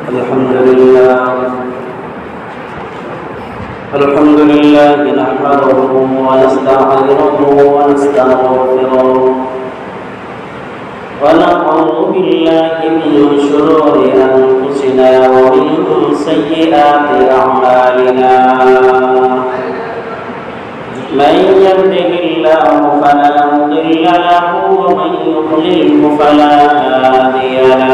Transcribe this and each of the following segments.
الحمد لله نحمده ونستعينه ونستغفره ونعوذ بالله من شرور أنفسنا ومن سيئات أعمالنا من يهده الله فلا مضل له ومن يضلله فلا هادي له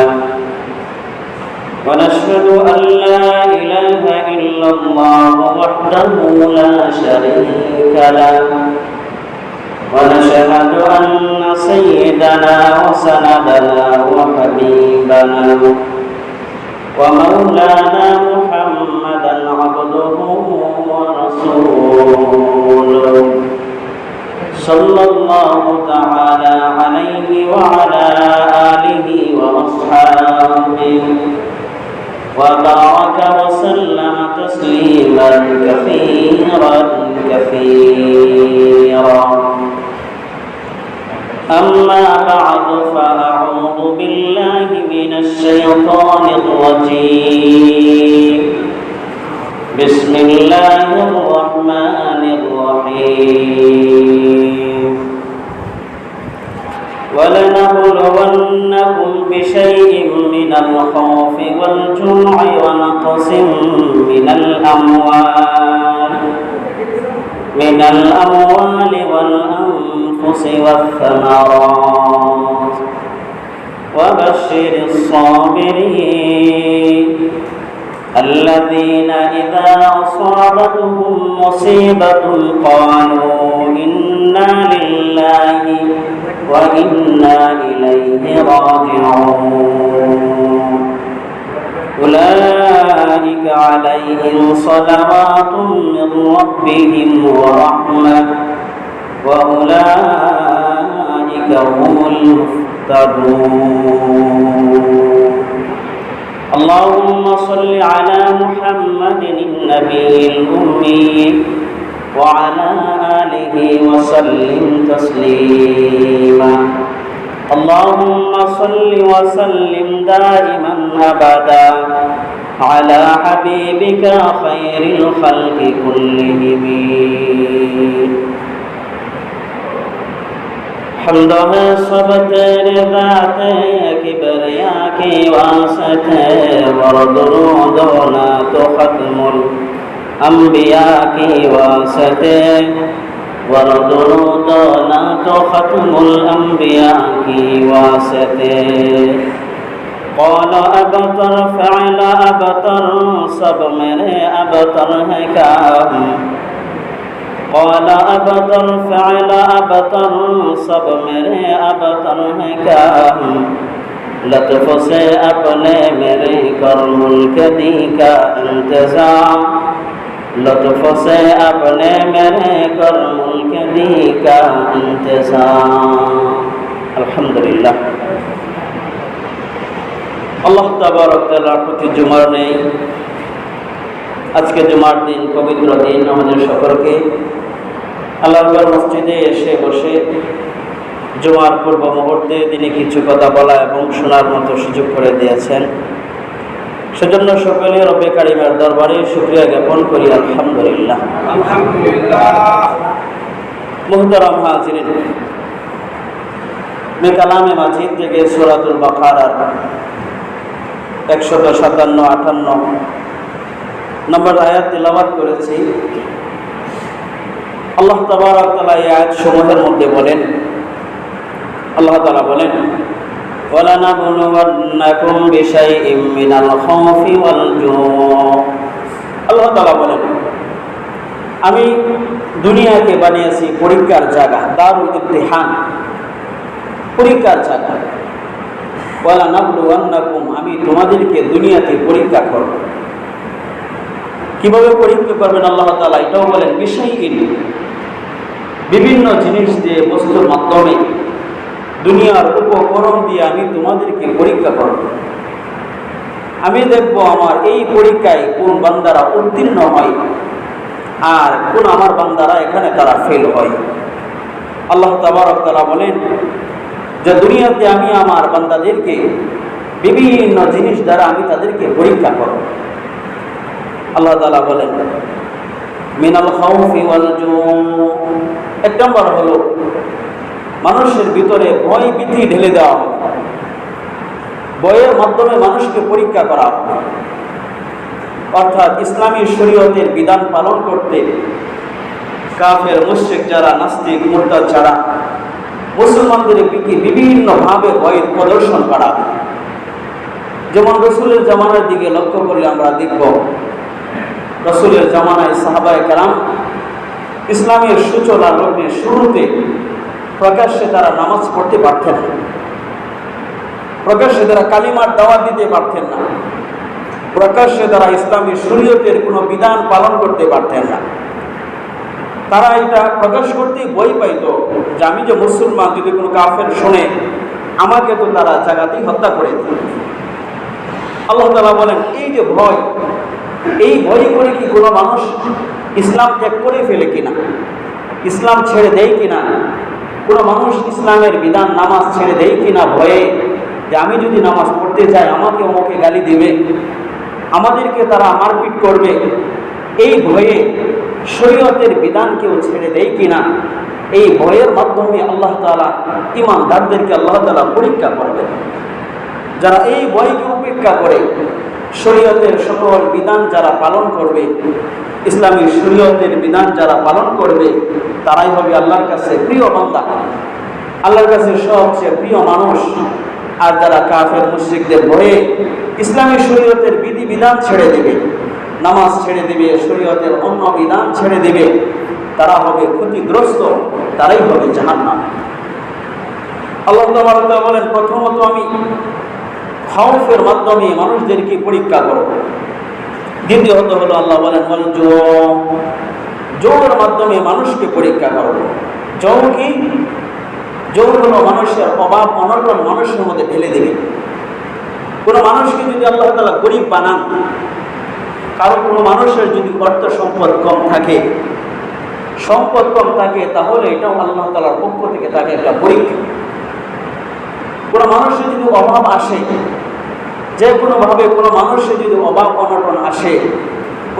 ونشهد أن لا إله إلا الله وحده لا شريك له ونشهد أن سيدنا وسندنا وحبيبنا ومولانا محمدا عبده ورسوله صلى الله تعالى عليه وعلى آله وأصحابه وبارك وسلم تسليما كثيرا أما بعد فأعوذ بالله من الشيطان الرجيم بسم الله الرحمن الرحيم ولنبلونكم بشيء من الخوف والجوع ونقص من الأموال والأنفس والثمرات وبشر الصابرين الذين إذا أصابتهم مصيبة قالوا إنا لله وإنا إليه راجعون أولئك عليهم صلوات من ربهم ورحمة وأولئك هم المهتدون اللهم صل على محمد النبي الأمي وعلى آله وسلم تسليما اللهم صل وسلم دائما أبدا على حبيبك خير الخلق كلهم حمد ہے سب تیرے ذات کبریا کی واسطے وردرود ہونا تو ختم الانبیاء کی واسطے وردرود ہونا تو ختم الانبیاء کی واسطے قول ابتر فعل ابتر سب میرے ابتر ہے کام قال ابتر فعل ابتر سب میرے ابتر ہے کام لطف سے اپنے میرے کر ملک دی کا انتظام لطف سے اپنے میرے کر ملک دی کا انتظام الحمدللہ আল্লাহ তাবারক তাআলার প্রতি জুমার নেই আজকে জুমার দিন পবিত্র দিন আমাদের সকলকে আল্লাহর মসজিদে এসে বসে জুমার পূর্ব মুহূর্তে তিনি কিছু কথা বলা এবং শোনার মতো সুযোগ করে দিয়েছেন সেজন্য সকলে রব্বে কারিমের দরবারে শুকরিয়া জ্ঞাপন করি আলহামদুলিল্লাহ মুহতারাম হাজিরিন मैं कलाम माजिद থেকে সূরাতুল বাকারার 157-58 নম্বর আয়াত তিলাওয়াত করেছি আল্লাহ তাবারক তাআলা এই আয়াত সমূহের মধ্যে বলেন আল্লাহ তাআলা বলেন ওয়ালানাবলুওয়ান্নাকুম বিশাইইম মিনাল খাউফি ওয়াল জু' আল্লাহ তাআলা বলেন আমি দুনিয়াকে বানিয়েছি পরীক্ষার জায়গা দারুল ইমতিহান পরীক্ষার জায়গা ওয়ালানাবলুওয়ান্নাকুম আমি তোমাদেরকে দুনিয়াতে পরীক্ষা করব কিভাবে পরীক্ষা করবেন আল্লাহ তাআলা এটাও বলেন বিশাইইন বিভিন্ন জিনিস দিয়ে বস্তুর মাধ্যমে দুনিয়ার উপকরণ দিয়ে আমি তোমাদেরকে পরীক্ষা করব আমি দেখব আমার এই পরীক্ষায় কোন বান্দারা উত্তীর্ণ হয় আর কোন আমার বান্দারা এখানে তারা ফেল হয় আল্লাহ তাবারক তাআলা বলেন যে দুনিয়াতে আমি আমার বান্দাদেরকে বিভিন্ন জিনিস দ্বারা আমি তাদেরকে পরীক্ষা করব। আল্লাহ তাআলা বলেন মিনাল খাউফি ওয়াল জু। এক নম্বর হলো মানুষের ভিতরে ভয় ভীতি ঢেলে দেওয়া হবে। ভয়ের মাধ্যমে মানুষকে পরীক্ষা করা হবে, অর্থাৎ ইসলামী শরীয়তের বিধান পালন করতে কাফের মুশরিক যারা, নাস্তিক মুরতাদ যারা, মুসলমানদের বিভিন্নভাবে ভয় প্রদর্শন করা। যেমন রসুলের জামানার দিকে লক্ষ্য করলে আমরা দেখব, রসুলের জামানায় সাহাবায়ে কেরাম ইসলামের সূচনা লগ্নের শুরুতে প্রকাশ্যে তারা নামাজ পড়তে পারতেন না, প্রকাশ্যে তারা কালিমার দাওয়াত দিতে পারতেন না, প্রকাশ্যে তারা ইসলামী শরীয়তের কোনো বিধান পালন করতে পারতেন না। তারা এটা প্রকাশ করতে ভয় পাইত যে আমি যে মুসলমান, যদি কোনো কাফের শোনে আমাকে তো তারা জায়গাতেই হত্যা করে দিত। আল্লাহ তাআলা বলেন এই যে ভয়, এই ভয় করে কি কোনো মানুষ ইসলাম ত্যাগ করে ফেলে কিনা, ইসলাম ছেড়ে দেয় কিনা, কোনো মানুষ ইসলামের বিধান নামাজ ছেড়ে দেয় কিনা ভয়ে যে আমি যদি নামাজ পড়তে যাই আমাকে অমুকে গালি দিবে, আমাদেরকে তারা মারপিট করবে, এই ভয়ে শরীয়তের বিধান কেউ ছেড়ে দেয় কিনা, এই ভয়ের মাধ্যমে আল্লাহ তাআলা ঈমানদারদেরকে আল্লাহ তাআলা পরীক্ষা করবেন। যারা এই ভয়কে উপেক্ষা করে শরীয়তের সকল বিধান যারা পালন করবে, ইসলামী শরীয়তের বিধান যারা পালন করবে, তারাই হবে আল্লাহর কাছে প্রিয় বান্দা, আল্লাহর কাছে সবচেয়ে প্রিয় মানুষ। আর যারা কাফের মুশরিকদের ভয়ে ইসলামী শরীয়তের বিধিবিধান ছেড়ে দেবে, নামাজ ছেড়ে দেবে, শরীয়তের অন্য বিধান ছেড়ে দেবে, তারা হবে ক্ষতিগ্রস্ত, তারাই হবে জাহান্নাম। আল্লাহ তাআলা বলেন প্রথমত আমি খাউফের মাধ্যমে মানুষদেরকে পরীক্ষা করব। দ্বিতীয়ত হলো আল্লাহ বলেন জৌর মাধ্যমে মানুষকে পরীক্ষা করব। জৌ কি? জৌ হলো মানুষের অভাব অনটন মানুষের মধ্যে ঢেলে দেবে। কোনো মানুষকে যদি আল্লাহ তাআলা গরিব বানান, কারো কোনো মানুষের যদি অর্থ সম্পদ কম থাকে, সম্পদ কম থাকে, তাহলে এটাও আল্লাহ তাআলার পক্ষ থেকে তাকে একটা পরীক্ষা। কোনো মানুষের যদি অভাব আসে, যে কোনোভাবে কোনো মানুষের যদি অভাব অনটন আসে,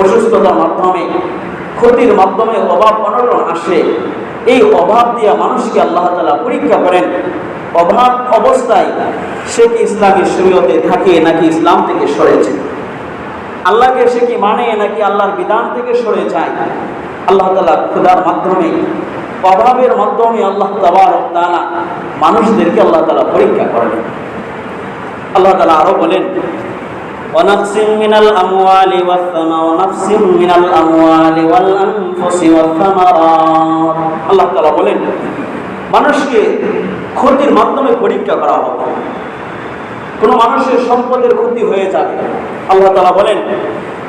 অসুস্থতার মাধ্যমে, ক্ষতির মাধ্যমে অভাব অনটন আসে, এই অভাব দিয়ে মানুষকে আল্লাহ তাআলা পরীক্ষা করেন। অভাব অবস্থায় সে কি ইসলামী শরীয়তে থাকে নাকি ইসলাম থেকে সরেছে, আল্লাহকে সে কি মানে নাকি আল্লাহর বিধান থেকে সরে যায়। আল্লাহ তাআলা ক্ষুধার মাধ্যমে, অভাবের মাধ্যমে আল্লাহ তাবারক তাআলা মানুষদেরকে আল্লাহ তাআলা পরীক্ষা করেন। আল্লাহ তাআলা আরো বলেন ওয়ানাকসিম মিনাল আমওয়ালি ওয়ানাকসিম মিনাল আমওয়ালি ওয়াল আনফুসি ওয়াস সামারাত। আল্লাহ তাআলা বলেন মানুষকে ক্ষতির মাধ্যমে পরীক্ষা করা হবে। কোনো মানুষের সম্পদের ক্ষতি হয়ে যাবে, আল্লাহ তাআলা বলেন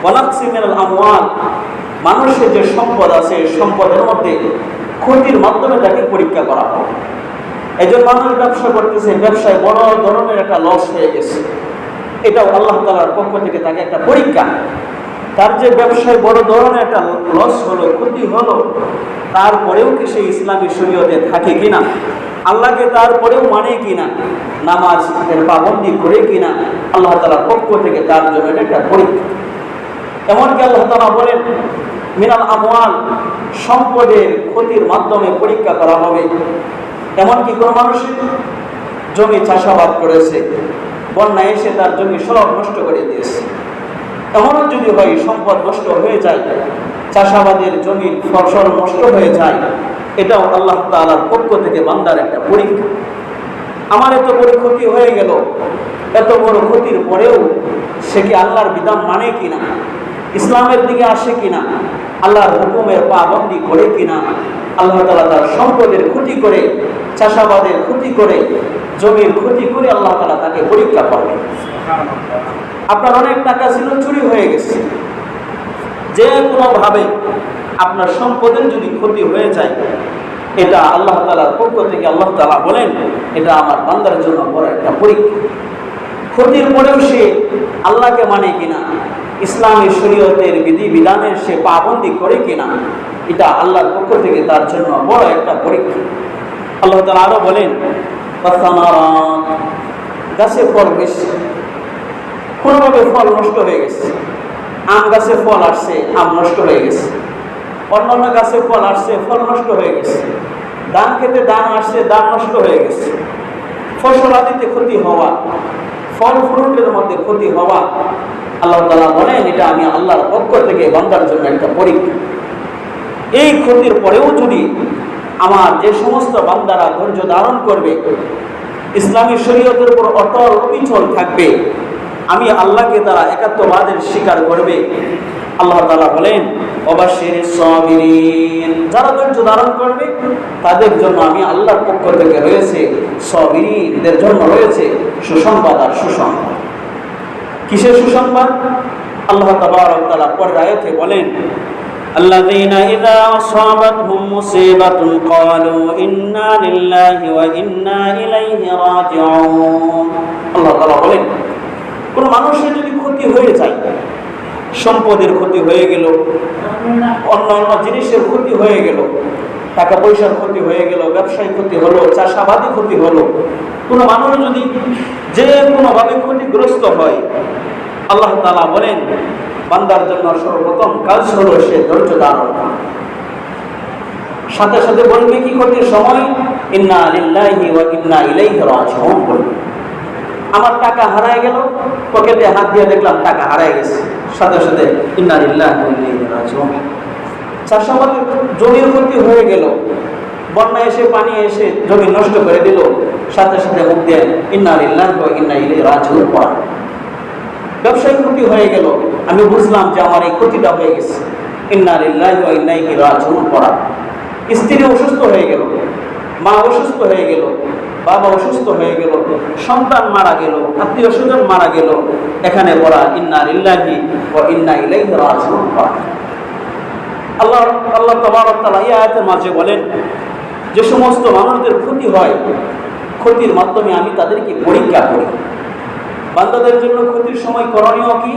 ওয়ানাকসিম মিনাল আমওয়াল, মানুষের যে সম্পদ আছে সম্পদের মধ্যে ক্ষতির মাধ্যমে তাকে পরীক্ষা করা হবে। একজন মানুষ ব্যবসা করতেছে, ব্যবসায় বড় ধরনের একটা লস হয়ে গেছে, এটাও আল্লাহ তাআলার পক্ষ থেকে তাকে একটা পরীক্ষা। তার যে ব্যবসায় বড় ধরনের একটা লস হলো, ক্ষতি হলো, তারপরেও কি সে ইসলামী শরীয়তে থাকে কিনা, আল্লাহকে তারপরেও মানে কিনা, নামাজের পাবন্দি করে কিনা, আল্লাহ তাআলার পক্ষ থেকে তার জন্য এটা একটা পরীক্ষা। এমনকি আল্লাহ তাআলা বলেন মিনাল আমওয়াল, সম্পদের ক্ষতির মাধ্যমে পরীক্ষা করা হবে। এমনকি কোনো মানুষের জমি চাষাবাদ করেছে, বন্যা এসে তার জমি সব নষ্ট করে দিয়েছে, এমনও যদি হয় সম্পদ নষ্ট হয়ে যায়, চাষাবাদের জমির ফসল নষ্ট হয়ে যায়, এটাও আল্লাহ তাআলার পক্ষ থেকে বান্দার একটা পরীক্ষা। আমার এত বড় ক্ষতি হয়ে গেল, এত বড় ক্ষতির পরেও সে কি আল্লাহর বিধান মানে কিনা, ইসলামের দিকে আসে কিনা, আল্লাহর হুকুমের পাবন্দি করে কিনা। আল্লাহ তাআলা তার সম্পদের ক্ষতি করে, চাষাবাদের ক্ষতি করে, জমির ক্ষতি করে আল্লাহ তাআলা তাকে পরীক্ষা করবেন। আপনার অনেক টাকা ছিল, চুরি হয়ে গেছে, যে কোনোভাবে আপনার সম্পদের যদি ক্ষতি হয়ে যায়, এটা আল্লাহ তাআলার পক্ষ থেকে আল্লাহ তাআলা বলেন এটা আমার বান্দার জন্য বড় একটা পরীক্ষা। ক্ষতির পরেও সে আল্লাহকে মানে কিনা, ইসলামী শরীয়তের বিধিবিধানের সে পাবন্দি করে কিনা, এটা আল্লাহর পক্ষ থেকে তার জন্য বড় একটা পরীক্ষা। আল্লাহ তাআলা আরো বলেন গাছে ফল বেশি, কোনোভাবে ফল নষ্ট হয়ে গেছে। আম গাছে ফল আসছে, আম নষ্ট হয়ে গেছে। অন্যান্য গাছে ফল আসছে, ফল নষ্ট হয়ে গেছে। ধান খেতে ধান আসছে, ধান নষ্ট হয়ে গেছে। ফসল আদিতে ক্ষতি হওয়া, ফল ফ্রুটের মধ্যে ক্ষতি হওয়া, আল্লাহ তাআলা বলেন এটা আমি আল্লাহর পক্ষ থেকে বান্দার জন্য একটা পরীক্ষা। এই ক্ষতির পরেও যদি আমার যে সমস্ত বান্দারা ধৈর্য ধারণ করবে, ইসলামী শরীয়তের উপর অটল অবিচল থাকবে, আমি আল্লাহকে তারা একাত্মবাদের স্বীকার করবে। আল্লাহ তাআলা বলেন ওয়াবাশশিরিস সাবিরিন, যারা ধৈর্য ধারণ করবে তাদের জন্য আমি আল্লাহর পক্ষ থেকে রয়েছে, সাবিরিনদের জন্য রয়েছে সুসংবাদ আর সুসংবাদ। কিসের সুসংবাদ? আল্লাহ তাবারক ওয়া তাআলা পরের আয়াতে বলেন আল্লাযীনা ইযা আসাবাতহুম মুসিবাতুন ক্বালু ইন্না লিল্লাহি ওয়া ইন্না ইলাইহি রাজিউন। আল্লাহ তাআলা বলেন কোন মানুষের যদি ক্ষতি হয়ে যায়, সম্পদের ক্ষতি হয়ে গেল, অন্যান্য জিনিসের ক্ষতি হয়ে গেল, টাকা পয়সার ক্ষতি হয়ে গেল, ব্যবসায় ক্ষতি হলো, চাষাবাদী ক্ষতি হলো, কোনো মানুষ যদি যে কোনোভাবে ক্ষতিগ্রস্ত হয়, আল্লাহ তাআলা বলেন বান্দার জন্য সর্বপ্রথম কাজ হলো সে ধৈর্য ধারণ করা। সাথে সাথে বলবে কি ক্ষতির সময় ইন্না লিল্লাহি ওয়া ইন্না ইলাইহি রাজিউন বলবে। আমার টাকা হারায় গেল, পকেটে হাত দিয়ে দেখলাম টাকা হারায় গেছে, সাথে সাথে ইন্না লিল্লাহি ওয়া ইন্না ইলাইহি রাজিউন। চাষাবাদের জমির ক্ষতি হয়ে গেল, বন্যা এসে পানি এসে জমি নষ্ট করে দিল, সাথে সাথে মুখ দিয়ে ইন্না লিল্লাহি ওয়া ইন্না ইলাইহি রাজিউন পড়া। ব্যবসায় ক্ষতি হয়ে গেল, আমি বুঝলাম যে আমার এই ক্ষতিটা হয়ে গেছে, ইন্না লিল্লাহি ওয়া ইন্না ইলাইহি রাজিউন পড়া। স্ত্রী অসুস্থ হয়ে গেল, মা অসুস্থ হয়ে গেল, বাবা অসুস্থ হয়ে গেল, সন্তান মারা গেল, আত্মীয় স্বজন মারা গেল, এখানে পড়া ইন্না লিল্লাহি ওয়া ইন্না ইলাইহি রাজিউন পড়া। আল্লাহ তাবারক তাআলা এই আয়াতের মাঝে বলেন যে সমস্ত মানুষদের ক্ষতি হয়, ক্ষতির মাধ্যমে আমি তাদেরকে পরীক্ষা করি। বান্দাদের জন্য ক্ষতির সময় করণীয় কি?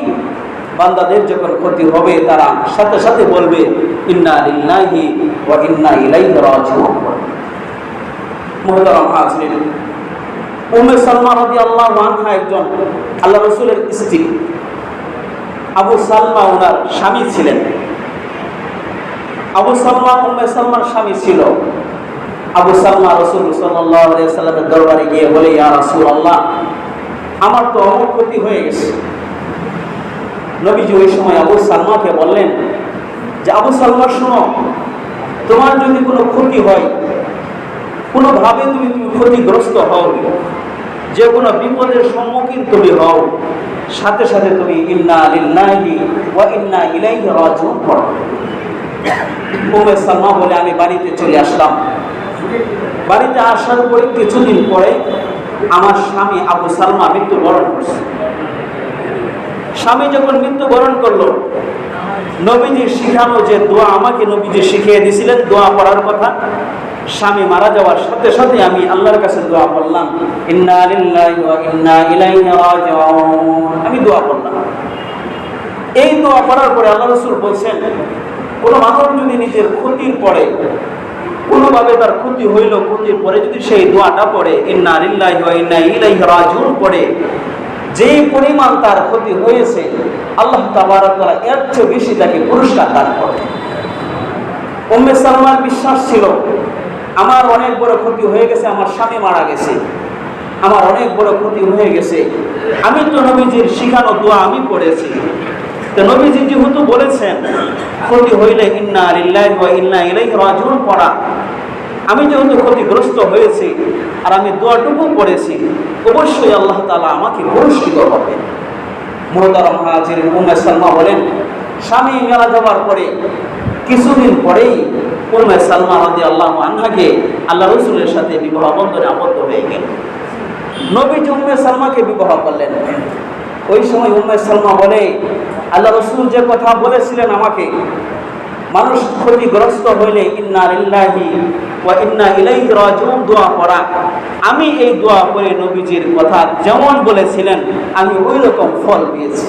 বান্দাদের যখন ক্ষতি হবে তারা সাথে সাথে বলবে ইন্না লিল্লাহি ওয়া ইন্না ইলাইহি রাজিউন। মুহতারাম হাজিরিন, উম্মে সালমা রাদিয়াল্লাহু আনহা একজন আল্লাহ রাসূলের স্ত্রী। আবু সালমা ওনার স্বামী ছিলেন। আবু সালমা উম্মে সালমার স্বামী ছিল। আবু সালমা রাসূল সাল্লাল্লাহু আলাইহি ওয়াসাল্লামের দরবারে গিয়ে বলে ইয়া রাসূলুল্লাহ, আমার তো অনেক ক্ষতি হয়ে গেছে। নবীজি ওই সময় আবু সালমাকে বললেন যে আবু সালমা শোনো, তোমার যদি কোনো ক্ষতি হয়, কোনোভাবে তুমি ক্ষতিগ্রস্ত হও, যে কোনো বিপদের সম্মুখীন তুমি হও, সাথে সাথে তুমি ইন্না লিল্লাহি ওয়া ইন্না ইলাইহি রাজিউন পড়ো। উম্মে সালমা বলে আমি বাড়িতে চলে আসলাম। বাড়িতে আসার পরে কিছুদিন পরে আমার স্বামী আবু সালমা মৃত্যুবরণ করছে। স্বামী যখন মৃত্যুবরণ করলো, নবীজির শিখানো যে দোয়া আমাকে নবীজি শিখিয়ে দিয়েছিলেন দোয়া পড়ার কথা, স্বামী মারা যাওয়ার সাথে সাথে আমি আল্লাহর কাছে দোয়া পড়লাম ইন্না লিল্লাহি ওয়া ইন্না ইলাইহি রাজিউন। আমি দোয়া পড়লাম। এই দোয়া পড়ার পরে আল্লাহ রাসূল বলছেন কোন মানুষ যদি নিজের ক্ষতির পরে কোনোভাবে তার ক্ষতি হইল, ক্ষতির পরে যদি সেই দোয়াটা পড়ে ইন্না লিল্লাহি ওয়া ইন্না ইলাইহি রাজিউন পড়ে, যে পরিমাণ তার ক্ষতি হয়েছে আল্লাহ তাবারক ওয়া তাআলা এর চেয়ে বেশি তাকে পুরস্কার দান করেন। উম্মে সালমার বিশ্বাস ছিল আমার অনেক বড় ক্ষতি হয়ে গেছে, আমার স্বামী মারা গেছে, আমার অনেক বড় ক্ষতি হয়ে গেছে, আমি তো নবীজির শিখানো দোয়া আমি পড়েছি, তো নবীজি যেহেতু বলেছেন ক্ষতি হইলে ইন্না লিল্লাহি ওয়া ইন্না ইলাইহি রাজিউন পড়া, আমি যেহেতু ক্ষতিগ্রস্ত হয়েছি আর আমি দোয়াটুকু পড়েছি, অবশ্যই আল্লাহ তাআলা আমাকে পুরস্কৃত করবেন। মুহতারাম হাজিরিন, উম্মে সালমা বলেন স্বামী মারা যাওয়ার পরে কিছুদিন পরেই উম্মে সালমা রাদিয়াল্লাহু আনহাকে আল্লাহ রাসূলের সাথে বিবাহ বন্ধনে আবদ্ধ হয়ে গেল। নবীজি উম্মে সালমাকে বিবাহ করলেন। ওই সময় উম্মে সালমা বলে আল্লাহ রাসূল যে কথা বলেছিলেন আমাকে, মানুষ ক্ষতিগ্রস্ত হইলে ইন্না লিল্লাহি ওয়া ইন্না ইলাইহি রাজিউন দোয়া পড়া, আমি এই দোয়া পড়ে নবীজির কথা যেমন বলেছিলেন আমি ওই রকম ফল পেয়েছি।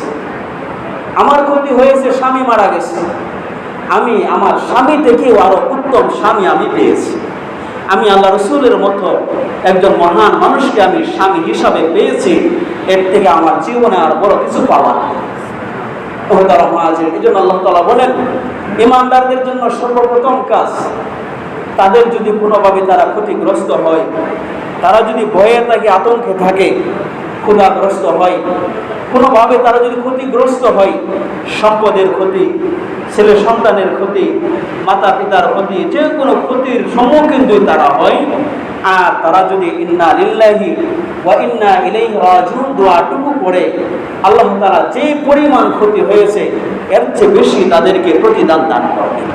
আমার ক্ষতি হয়েছে, স্বামী মারা গেছে, আমি আমার স্বামী থেকেও আরো উত্তম স্বামী আমি পেয়েছি। আমি আল্লাহ রসুলের মতো একজন মহান মানুষকে আমি স্বামী হিসাবে পেয়েছি, এর থেকে আমার জীবনে আর বড় কিছু পাওয়া না। এই জন্য আল্লাহ তাআলা বলেন, ঈমানদারদের জন্য সর্বপ্রথম কাজ, তাদের যদি কোনোভাবে তারা ক্ষতিগ্রস্ত হয়, তারা যদি ভয়ে থাকে, আতঙ্কে থাকে, ক্ষুধাগ্রস্ত হয়, কোনোভাবে তারা যদি ক্ষতিগ্রস্ত হয়, সম্পদের ক্ষতি, ছেলে সন্তানের ক্ষতি, মাতা পিতার ক্ষতি, যে কোনো ক্ষতির সম্মুখীন যদি তারা হয়, আর তারা যদি ইন্না লিল্লাহি ওয়া ইন্না ইলাইহি রাজিউন দোয়াটুকু পড়ে, আল্লাহ তাআলা যে পরিমাণ ক্ষতি হয়েছে এর চেয়ে বেশি তাদেরকে প্রতিদান দান করবেন।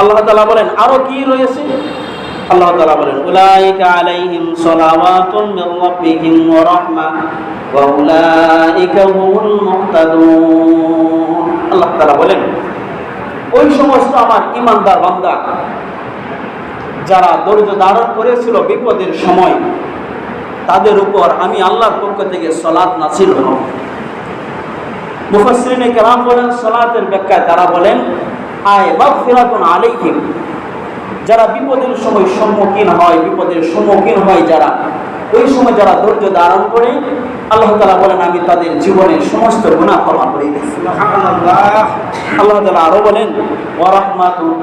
আল্লাহ তাআলা বলেন আরো কি রয়েছে? আল্লাহ তাআলা বলেন, উলাইকা আলাইহিম সালাওয়াতুম মির রাব্বিহিম ওয়া রাহমা ওয়া উলাইকা হুমুল মুহতাদুন। আল্লাহ তাআলা বলেন, ওই সমস্ত আমার ঈমানদার বান্দা যারা ধৈর্য ধারণ করেছিল বিপদের সময়, তাদের উপর আমি আল্লাহর পক্ষ থেকে সালাত নাযিল হলো। মুফাসসিরিনে কেরাম বলেন, সালাতের ব্যাখ্যায় তারা বলেন আয় মাগফিরাতুন আলাইহিম, যারা বিপদের সময় সম্মুখীন হয়, বিপদের সম্মুখীন হয় যারা, ওই সময় যারা ধৈর্য ধারণ করে, আল্লাহ তাআলা বলেন আমি তাদের জীবনের সমস্ত গুনাহ ক্ষমা করে দিই। সুবহানাল্লাহ। আল্লাহ তাআলা আরো বলেন ওয়া রাহমাতুন,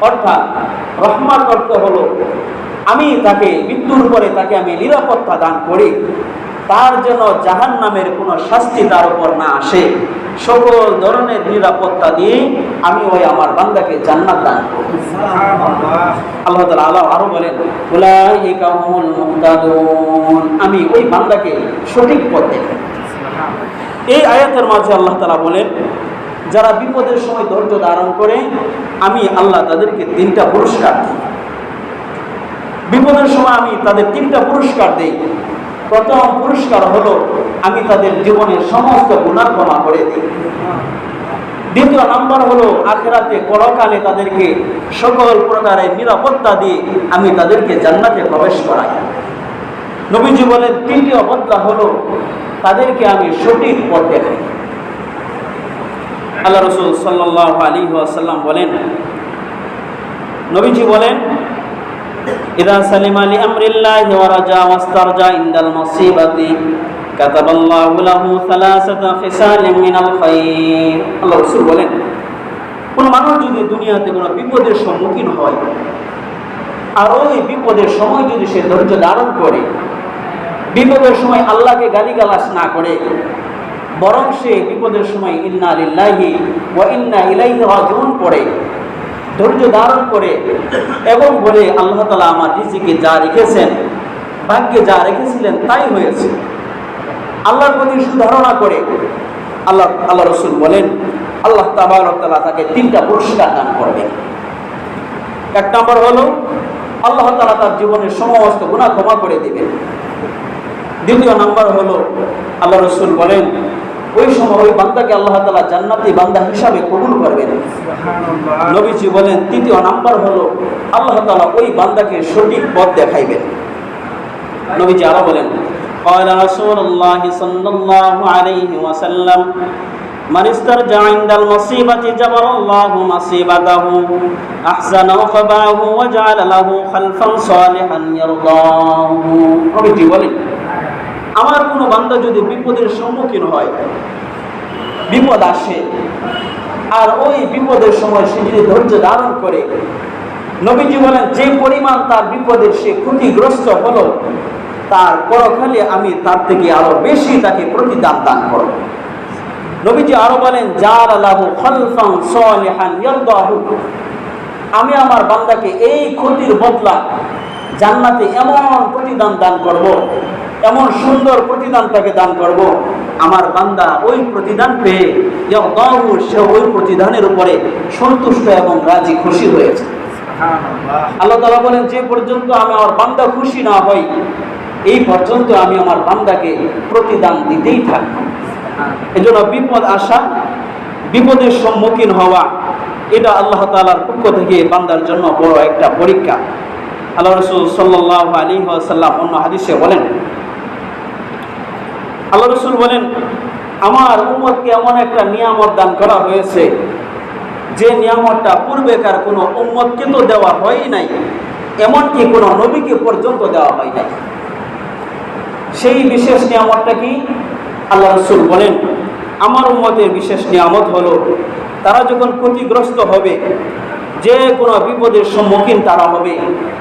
অর্থাৎ রহমত অর্থ হলো আমি তাকে মৃত্যুর পরে তাকে আমি নিরাপত্তা দান করি, তার যেন জাহান্নামের কোনো শাস্তি তার উপর না আসে, সকল ধরনের নিরাপত্তা দিয়ে আমি ওই আমার বান্দাকে জান্নাত দান করব। আল্লাহ তাআলা আরো বলেন উলাইকা হুমুল মুহতাদুন, আমি ওই বান্দাকে সঠিক পথ দেখাই। এই আয়াতের মাঝে আল্লাহ তাআলা বলেন, যারা বিপদের সময় ধৈর্য ধারণ করে আমি আল্লাহ তাদেরকে 3টা পুরস্কার দিই। বিপদের সময় আমি তাদের 3টা পুরস্কার দিই। প্রথম পুরস্কার হলো আমি তাদের জীবনের সমস্ত গুনাহ ক্ষমা করে দিই। দ্বিতীয় নাম্বার হলো আখিরাতে পরকালে তাদেরকে সকল প্রকারের নিরাপত্তা দিয়ে আমি তাদেরকে জান্নাতে প্রবেশ করাই। নবীজি বলেন, তৃতীয় বদলা হলো তাদেরকে আমি সঠিক পথ দেখাই। আল্লাহ রাসূল সাল্লাল্লাহু আলাইহি ওয়াসাল্লাম বলেন, নবীজি বলেন, ইযা সালিমা লি আমরিল্লাহি ওয়া রাজা ওয়াস্তারজা ইনদাল মুসিবাতি কাতাবাল্লাহু লাহু সালাসাতা খিসালিন মিনাল খায়র। আল্লাহ রাসূল বলেন, কোন মানুষ যদি দুনিয়াতে কোনো বিপদের সম্মুখীন হয় আর ওই বিপদের সময় যদি সে ধৈর্য ধারণ করে, বিপদের সময় আল্লাহকে গালিগালাজ না করে, বরং সে বিপদের সময় ইন্না লিল্লাহি ওয়া ইন্না ইলাইহি রাজিউন পড়ে, ধৈর্য ধারণ করে এবং বলে আল্লাহ তাআলা আমার রিজিকে যা রেখেছেন, ভাগ্যে যা রেখেছিলেন তাই হয়েছে, আল্লাহর প্রতি সুধারণা করে, আল্লাহ রাসূল বলেন আল্লাহ তাবারক ওয়া তাআলা তাকে 3টা পুরস্কার দান করবেন। এক নম্বর হলো আল্লাহ তাআলা তার জীবনের সমস্ত গুনাহ ক্ষমা করে দিবেন। দ্বিতীয় নাম্বার হলো আল্লাহ রাসূল বলেন ওই সময় ওই বান্দাকে আল্লাহ তাআলা জান্নাতি বান্দা হিসাবে কবুল করবেন। সুবহানাল্লাহ। নবীজি বলেন তৃতীয় নাম্বার হলো আল্লাহ তাআলা ওই বান্দাকে সঠিক পথ দেখাইবেন। নবীজি আরো বলেন, قال رسول الله صلى الله عليه وسلم من استرجع عند المصيبة جبر الله مصيبته أحسن وخباه وجعل له خلفا صالحا يرضاه। নবীজি বলেন, আমার কোনো বান্দা যদি বিপদের সম্মুখীন হয়, বিপদ আসে, আর ওই বিপদের সময় সে যদি ধৈর্য ধারণ করে, নবীজি বলেন যে পরিমাণ তার বিপদের সে ক্ষতিগ্রস্ত হলো, তার পরকালে আমি তার থেকে আরো বেশি তাকে প্রতিদান দান করব। নবীজি আরো বলেন, জাআলা লাহু খালফান সালিহান ইয়ারদাহু, আমি আমার বান্দাকে এই ক্ষতির বদলা জান্নাতে এমন প্রতিদান দান করব, এমন সুন্দর প্রতিদান তাকে দান করব, আমার বান্দা ওই প্রতিদান পেয়ে ইয়ারদাহু, সে ওই প্রতিদানের উপরে সন্তুষ্ট এবং রাজি খুশি হয়েছে। আল্লাহ তাআলা বলেন, যে পর্যন্ত আমি আমার বান্দা খুশি না হই, এই পর্যন্ত আমি আমার বান্দাকে প্রতিদান দিতেই থাকব। এজন্য বিপদ আসা, বিপদের সম্মুখীন হওয়া, এটা আল্লাহ তাআলার পক্ষ থেকে বান্দার জন্য বড় একটা পরীক্ষা। আল্লাহ রাসূল সাল্লাল্লাহু আলাইহি ওয়াসাল্লাম অন্য হাদিসে বলেন, আল্লাহ রাসূল বলেন, আমার উম্মতকে এমন একটা নিয়ামত দান করা হয়েছে যে নিয়ামতটা পূর্বেকার কোনো উম্মতকে তো দেওয়া হয় নাই, এমনকি কোনো নবীকে পর্যন্ত দেওয়া হয় নাই। সেই বিশেষ নিয়ামতটা কি? আল্লাহ রাসূল বলেন, আমার উম্মতের বিশেষ নিয়ামত হলো তারা যখন ক্ষতিগ্রস্ত হবে, যে কোনো বিপদের সম্মুখীন তারা হবে,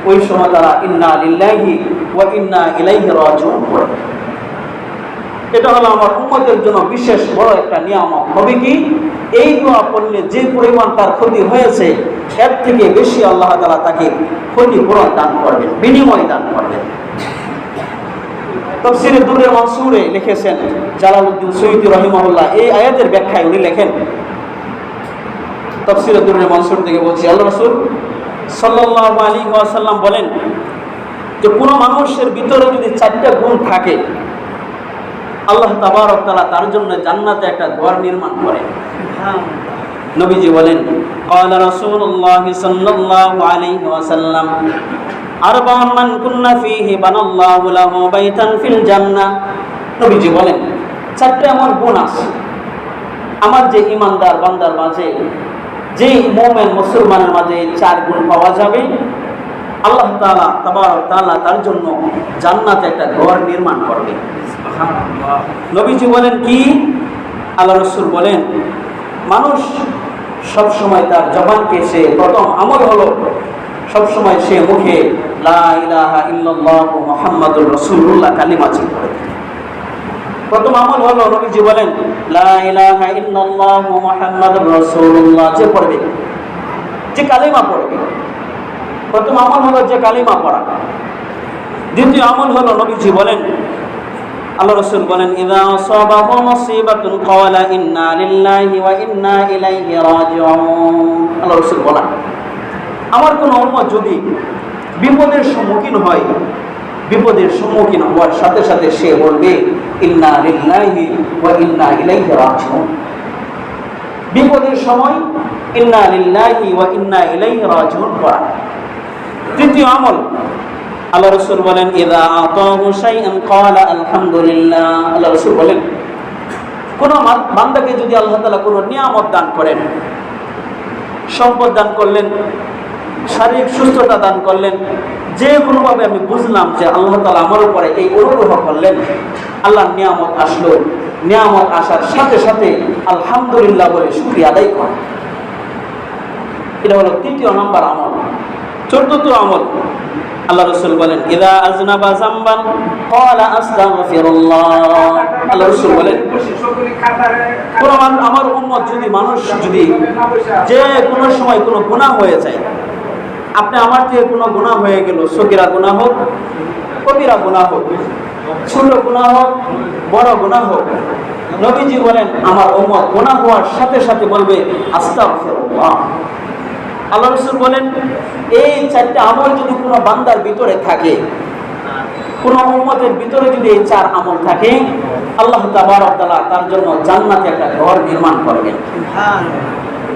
ওই সময় তারা ইন্না লিল্লাহি ওয়া ইন্না ইলাইহি রাজিউন পড়বে। এটা হলো আমার উম্মতের জন্য বিশেষ বড় একটা নিয়ামত। হবে কি? এই দোয়া পড়লে যে পরিমাণ তার ক্ষতি হয়েছে, এর থেকে বেশি আল্লাহ তাআলা তাকে ক্ষতিপূরণ দান করবেন, বিনিময় দান করবেন। তাফসীরে দুররে মানসুরে লিখেছেন জালালউদ্দিন সুয়ুতী রাহিমাহুল্লাহ, এই আয়াতের ব্যাখ্যায় উনি লেখেন, তাফসীরে দুররে মানসুর থেকে বলছি, আল্লাহ রাসূল সাল্লাল্লাহু আলাইহি ওয়াসাল্লাম বলেন যে কোনো মানুষের ভিতরে যদি 4টা গুণ থাকে, আল্লাহ তাবারক তাআলা তার জন্য জান্নাতে একটা ঘর নির্মাণ করেন। নবীজি বলেন, ক্বালা রাসূলুল্লাহ সাল্লাল্লাহু আলাইহি ওয়াসাল্লাম, আরবাউন মান কুন্না ফীহি বানাল্লাহু লাহু বাইতান ফিল জান্নাহ। নবীজি বলেন 4টা এমন গুণ আছে আমার যে ঈমানদার বান্দার মাঝে, যে মুমিন মুসলমানের মাঝে 4 গুণ পাওয়া যাবে, আল্লাহ তাআলা তাবারক তাআলা তার জন্য জান্নাতে একটা ঘর নির্মাণ করবে। সুবহানাল্লাহ। নবীজি বলেন কি? আল্লাহ রাসূল বলেন, মানুষ সব সময় তার জবানকে সে প্রথম আমল হলো সবসময় সে মুখে লা ইলাহা ইল্লাল্লাহু মুহাম্মাদুর রাসূলুল্লাহ কালিমা পড়ে। প্রথম আমল হলো নবীজি বলেন লা ইলাহা ইল্লাল্লাহু মুহাম্মাদুর রাসূলুল্লাহ যে পড়বে, যে কালিমা পড়বে। প্রথম আমল হলো যে কালিমা পড়া। দ্বিতীয় আমল হলো নবীজি বলেন, আল্লাহ রাসূল বলেন, ইযা আসাবাহু মুসিবাতুন ক্বালা ইন্না লিল্লাহি ওয়া ইন্না ইলাইহি রাজিউন। আল্লাহ রাসূল বলেন, আমার কোন উম্মত যদি বিপদের সম্মুখীন হয়, বিপদের সম্মুখীন হওয়ার সাথে সাথে সে বলবে ইন্না লিল্লাহি ওয়া ইন্না ইলাইহি রাজিউন। বিপদের সময় ইন্না লিল্লাহি ওয়া ইন্না ইলাইহি রাজিউন পড়া। তৃতীয় আমল, আল্লাহ রাসূল বলেন, ইযা আতাহু শাইআন ক্বালা আলহামদুলিল্লাহ। আল্লাহ রাসূল বলেন, কোন বান্দাকে যদি আল্লাহ তাআলা কোন নিয়ামত দান করেন, সম্পদ দান করলেন, শারীরিক সুস্থতা দান করলেন, যে কোনোভাবে আমি বুঝলাম যে আল্লাহ তাআলা আমার উপরে এই অনুগ্রহ করলেন, আল্লাহর নিয়ামত আসলো, নিয়ামত আসার সাথে সাথে আলহামদুলিল্লাহ বলে শুকরিয়া আদায় করা। এটা হলো তৃতীয় নম্বর আমল। চতুর্থ আমল, আল্লাহ রাসূল বলেন, ইযা আযনাবা যামবান ক্বালা আস্তাগফিরুল্লাহ। আল্লাহ রাসূল বলেন, আমার উম্মত যদি মানুষ যদি যে কোনো সময় কোনো গুনাহ হয়ে যায়, আপনি আমার থেকে কোনো গুনাহ হয়ে গেল, সগীরা গুনাহ হোক, কবিরা গুনাহ হোক, ছোট গুনাহ হোক, বড় গুনাহ হোক, নবীজি বলেন আমার উম্মত গুনাহ হওয়ার সাথে সাথে বলবে আস্তাগফিরুল্লাহ। আল্লাহ রাসূল বলেন, এই 4টা আমল যদি কোনো বান্দার ভিতরে থাকে, কোন উম্মতের ভিতরে যদি এই 4 আমল থাকে, আল্লাহ তাবারক তাআলা তার জন্য জান্নাতে একটা ঘর নির্মাণ করবেন। সুবহানাল্লাহ।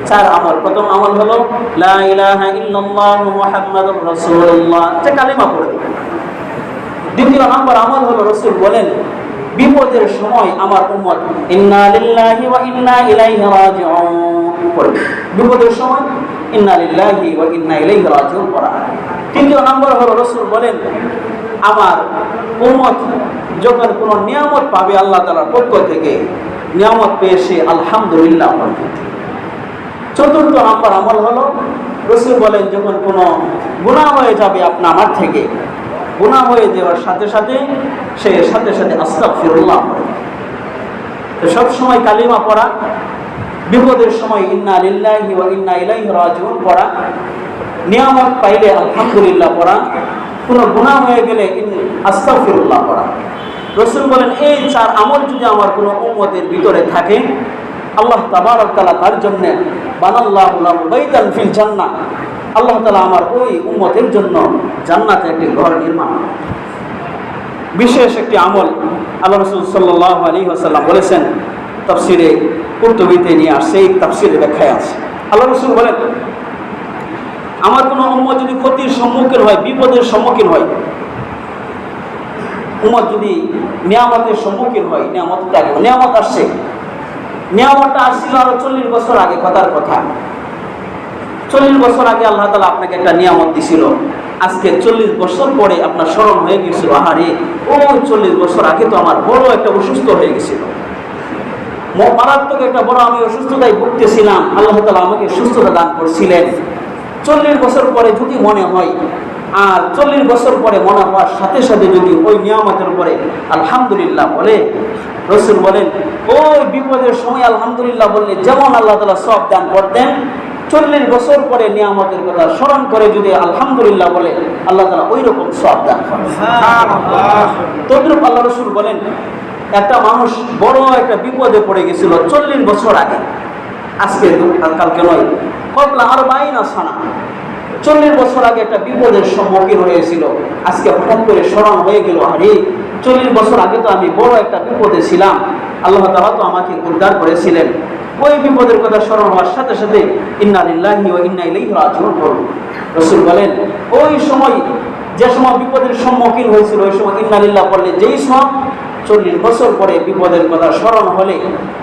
4 আমল। প্রথম আমল হলো লা ইলাহা ইল্লাল্লাহু মুহাম্মাদুর রাসূলুল্লাহ, যে কালিমা পড়বে। দ্বিতীয় নম্বর আমল হলো রাসূল বলেন, বিপদের সময় আমার উম্মত ইন্না লিল্লাহি ওয়া ইন্না ইলাইহি রাজিউন পড়বে। বিপদের সময় ইন্না লিল্লাহি ওয়া ইন্না ইলাইহি রাজিউন পড়া। তৃতীয় নম্বর হলো রাসূল বলেন, আমার উম্মত যখন কোনো নিয়ামত পাবে আল্লাহ তাআলার পক্ষ থেকে, নিয়ামত পেয়ে সে আলহামদুলিল্লাহ বলবে। চতুর্থ নম্বর আমল হলো রাসূল বলেন, যখন কোনো গুনাহ হয়ে যাবে আমার থেকে, গুনাহ হয়ে যাওয়ার সাথে সাথে সে সাথে সাথে আস্তাগফিরুল্লাহ পড়ে। তো সব সময় কালিমা পড়া, বিপদের সময় ইন্না লিল্লাহি ওয়া ইন্না ইলাইহি রাজিউন পড়া, নিয়ামত পাইলে আলহামদুলিল্লাহ পড়া, কোনো গুনাহ হয়ে গেলে আস্তাগফিরুল্লাহ পড়া। রাসূল বলেন, এই 4 আমল যদি আমার কোনো উম্মতের ভিতরে থাকে, আল্লাহ তাবারক তাআলা তার জন্য বানাল্লাহু লাহু বাইতান ফিল জান্নাহ, আল্লাহ তাআলা আমার ওই উম্মতের জন্য জান্নাতে একটি ঘর নির্মাণ। বিশেষ একটি আমল আল্লাহ রাসূল সাল্লাল্লাহু আলাইহি ওয়াসাল্লাম বলেছেন, তাফসীরে কুরতুবীতে নিয়ে আসছে, এই তাফসীরে ব্যাখ্যায় আছে। আল্লাহ রাসূল বলেন, আমার কোনো উম্মত যদি ক্ষতির সম্মুখীন হয়, বিপদের সম্মুখীন হয়, উম্মত যদি নিয়ামতের সম্মুখীন হয়, নিয়ামত আসছে, নিয়ামতটা আসছিল আরো 40 বছর আগে, কথার কথা। 40 বছর আগে আল্লাহ তাআলা আপনাকে একটা নিয়ামত দিছিল, আজকে 40 বছর পরে আপনার স্মরণ হয়ে গেছিল, আহারে ওই 40 বছর আগে তো আমার বড় একটা অসুস্থ হয়ে গেছিল, মারাত্মক একটা বড় আমি অসুস্থতায় ভুগতেছিলাম, আল্লাহ তাআলা আমাকে সুস্থতা দান করছিলেন। 40 বছর পরে যদি মনে হয়, আর 40 বছর পরে মনে হওয়ার সাথে সাথে যদি ওই নিয়ামতের উপরে আলহামদুলিল্লাহ বলে, রাসূল বলেন ওই বিপদের সময় আলহামদুলিল্লাহ বললে যেমন আল্লাহ তাআলা সওয়াব দান করতেন, 40 বছর পরে নিয়ামতের কথা স্মরণ করে যদি আলহামদুলিল্লাহ বলে আল্লাহ তাআলা ওই রকম সওয়াব দান করেন। সুবহানাল্লাহ। তদ্রূপ আল্লাহ রাসূল বলেন একটা মানুষ বড় একটা বিপদে পড়ে গেছিল 40 বছর আগে, আজকে কালকে নয়, কবলা 40 সানা, 40 বছর আগে একটা বিপদের সম্মুখীন হয়েছিল, আজকে হঠাৎ করে স্মরণ হয়ে গেল, আরে 40 বছর আগে তো আমি বড় একটা বিপদে ছিলাম, আল্লাহ তাআলা তো আমাকে উদ্ধার করেছিলেন। ওই বিপদের কথা স্মরণ হওয়ার সাথে সাথে ইন্না লিল্লাহি ওয়া ইন্না ইলাইহি রাজিউন বলুন। রাসূল বলেন ওই সময় যে সময় বিপদের সম্মুখীন হয়েছিল ওই সময় ইন্না লিল্লাহ বললে যেই সময় 40 বছর পরে বিপদের কথা স্মরণ হলে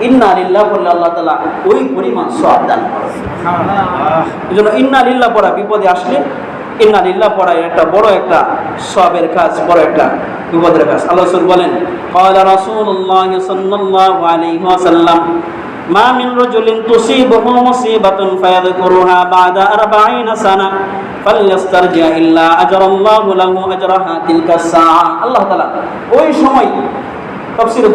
ইন্না লিল্লাহ বললে আল্লাহ তাআলা ওই পরিমাণ সওয়াব দান করেন। সুবহানাল্লাহ। এজন্য ইন্না লিল্লাহ পড়া, বিপদে আসলে ইন্না লিল্লাহ পড়া একটা বড় একটা সওয়াবের কাজ, বড় একটা বিপদের কাজ। আল্লাহ রাসূল বলেন ক্বালা রাসূলুল্লাহ সাল্লাল্লাহু আলাইহি ওয়াসাল্লাম মা মিন রাজুলিন তুসিবুহু মুসিবাতুন ফায়াযকুরুহা বা'দা 40 সানা ফালইস্তারজি ইল্লা আজরাল্লাহু লাহু আজরাহা তিলকা সাআ। আল্লাহ তাআলা ওই সময় তাফসীরে